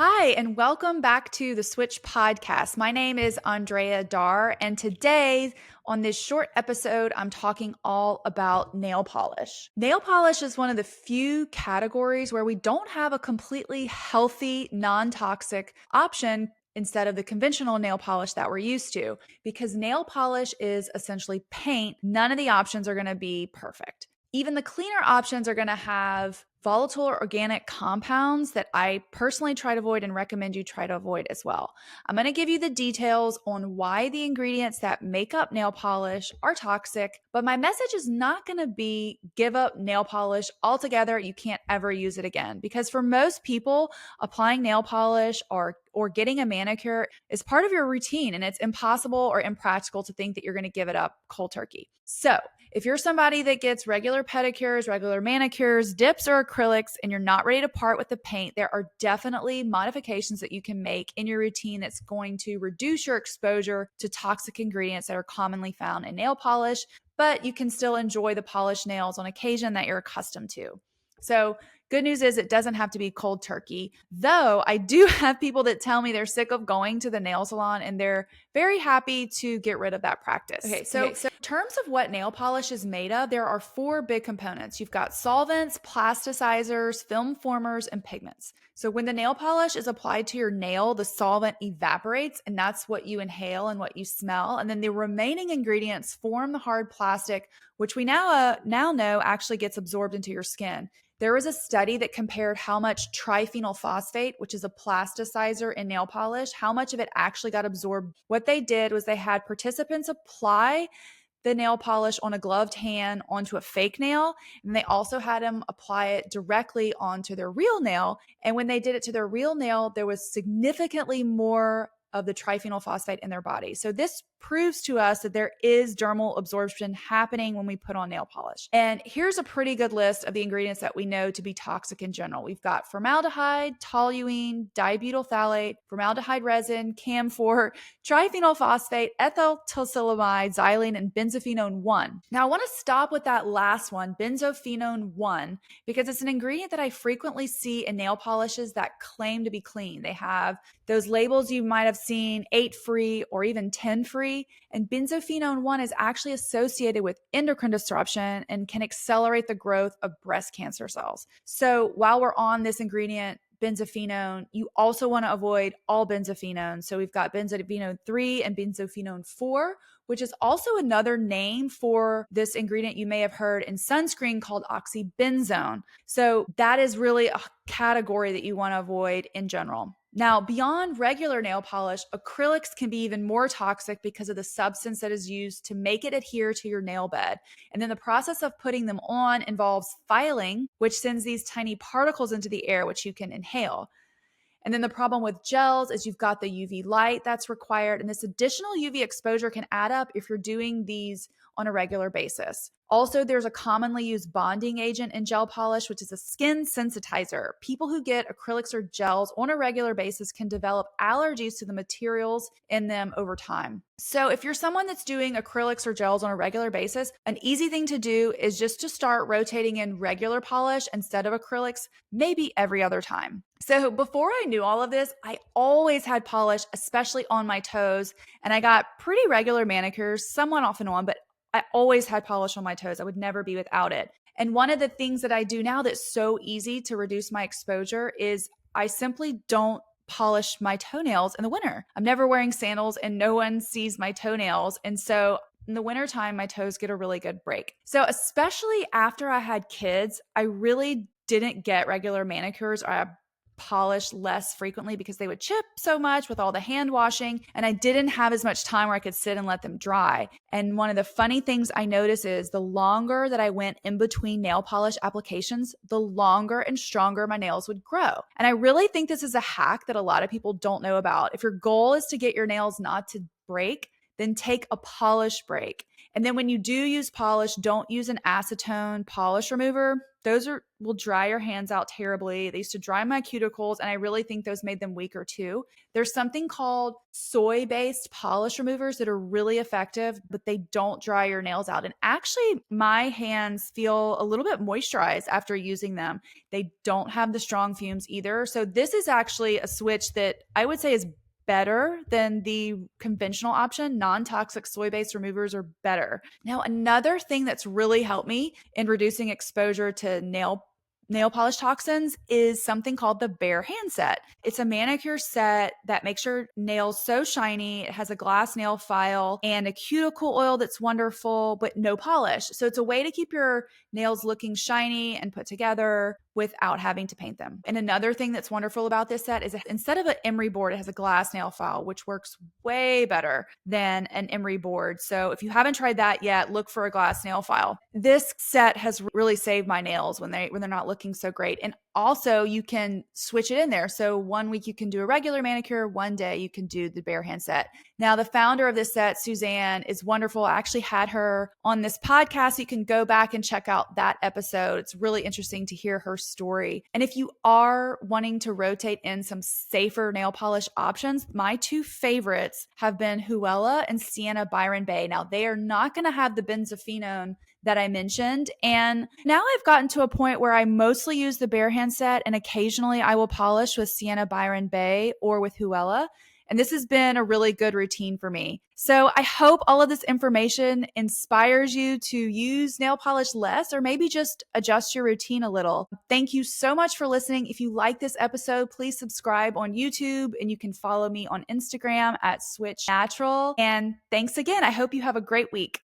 Hi, and welcome back to the Switch podcast. My name is Andrea Dar, and today on this short episode, I'm talking all about nail polish. Nail polish is one of the few categories where we don't have a completely healthy, non toxic option instead of the conventional nail polish that we're used to. Because nail polish is essentially paint, none of the options are going to be perfect. Even the cleaner options are going to have volatile or organic compounds that I personally try to avoid and recommend you try to avoid as well. I'm going to give you the details on why the ingredients that make up nail polish are toxic, but my message is not going to be give up nail polish altogether. You can't ever use it again, because for most people, applying nail polish or getting a manicure is part of your routine, and it's impossible or impractical to think that you're going to give it up cold turkey. So, if you're somebody that gets regular pedicures, regular manicures, dips, or acrylics, and you're not ready to part with the paint, there are definitely modifications that you can make in your routine that's going to reduce your exposure to toxic ingredients that are commonly found in nail polish, but you can still enjoy the polished nails on occasion that you're accustomed to. So, good news is it doesn't have to be cold turkey, though I do have people that tell me they're sick of going to the nail salon and they're very happy to get rid of that practice. Okay, so in terms of what nail polish is made of, there are four big components. You've got solvents, plasticizers, film formers, and pigments. So when the nail polish is applied to your nail, the solvent evaporates, and that's what you inhale and what you smell. And then the remaining ingredients form the hard plastic, which we now know actually gets absorbed into your skin. There was a study that compared how much triphenyl phosphate, which is a plasticizer in nail polish, how much of it actually got absorbed. What they did was they had participants apply the nail polish on a gloved hand onto a fake nail, and they also had them apply it directly onto their real nail. And when they did it to their real nail, there was significantly more of the triphenyl phosphate in their body. So this proves to us that there is dermal absorption happening when we put on nail polish. And here's a pretty good list of the ingredients that we know to be toxic in general. We've got formaldehyde, toluene, dibutyl phthalate, formaldehyde resin, camphor, triphenyl phosphate, ethyltoluamide, xylene, and benzophenone 1. Now, I want to stop with that last one, benzophenone 1, because it's an ingredient that I frequently see in nail polishes that claim to be clean. They have those labels you might have seen, 8 free or even 10 free. And benzophenone 1 is actually associated with endocrine disruption and can accelerate the growth of breast cancer cells. So while we're on this ingredient, benzophenone, you also want to avoid all benzophenone. So we've got benzophenone 3 and benzophenone 4, which is also another name for this ingredient you may have heard in sunscreen called oxybenzone. So that is really a category that you want to avoid in general. Now, beyond regular nail polish, acrylics can be even more toxic because of the substance that is used to make it adhere to your nail bed. And then the process of putting them on involves filing, which sends these tiny particles into the air, which you can inhale. And then the problem with gels is you've got the UV light that's required, and this additional UV exposure can add up if you're doing these on a regular basis. Also, there's a commonly used bonding agent in gel polish, which is a skin sensitizer. People who get acrylics or gels on a regular basis can develop allergies to the materials in them over time. So if you're someone that's doing acrylics or gels on a regular basis, an easy thing to do is just to start rotating in regular polish instead of acrylics, maybe every other time. So before I knew all of this, I always had polish, especially on my toes, and I got pretty regular manicures, somewhat off and on, but I always had polish on my toes. I would never be without it. And one of the things that I do now that's so easy to reduce my exposure is I simply don't polish my toenails in the winter. I'm never wearing sandals and no one sees my toenails. And so in the wintertime, my toes get a really good break. So especially after I had kids, I really didn't get regular manicures, or I polish less frequently because they would chip so much with all the hand washing, and I didn't have as much time where I could sit and let them dry. And one of the funny things I noticed is the longer that I went in between nail polish applications, the longer and stronger my nails would grow. And I really think this is a hack that a lot of people don't know about. If your goal is to get your nails not to break, then take a polish break. And then when you do use polish, don't use an acetone polish remover. will dry your hands out terribly. They used to dry my cuticles, and I really think those made them weaker too. There's something called soy-based polish removers that are really effective, but they don't dry your nails out. And actually, my hands feel a little bit moisturized after using them. They don't have the strong fumes either. So this is actually a switch that I would say is better than the conventional option. Non-toxic soy-based removers are better. Now, another thing that's really helped me in reducing exposure to nail polish toxins is something called the Bare Hand Set. It's a manicure set that makes your nails so shiny. It has a glass nail file and a cuticle oil that's wonderful, but no polish. So it's a way to keep your nails looking shiny and put together without having to paint them. And another thing that's wonderful about this set is instead of an emery board, it has a glass nail file, which works way better than an emery board. So if you haven't tried that yet, look for a glass nail file. This set has really saved my nails when they're not looking so great. And also you can switch it in there. So one week you can do a regular manicure, one day you can do the Bare Hand Set. Now, the founder of this set, Suzanne, is wonderful. I actually had her on this podcast. You can go back and check out that episode. It's really interesting to hear her story. And if you are wanting to rotate in some safer nail polish options, my two favorites have been Huela and Sienna Byron Bay. Now, they are not going to have the benzophenone that I mentioned. And now I've gotten to a point where I mostly use the Bare Hand Set, and occasionally I will polish with Sienna Byron Bay or with Huela. And this has been a really good routine for me. So I hope all of this information inspires you to use nail polish less, or maybe just adjust your routine a little. Thank you so much for listening. If you like this episode, please subscribe on YouTube, and you can follow me on Instagram at Switch Natural. And thanks again. I hope you have a great week.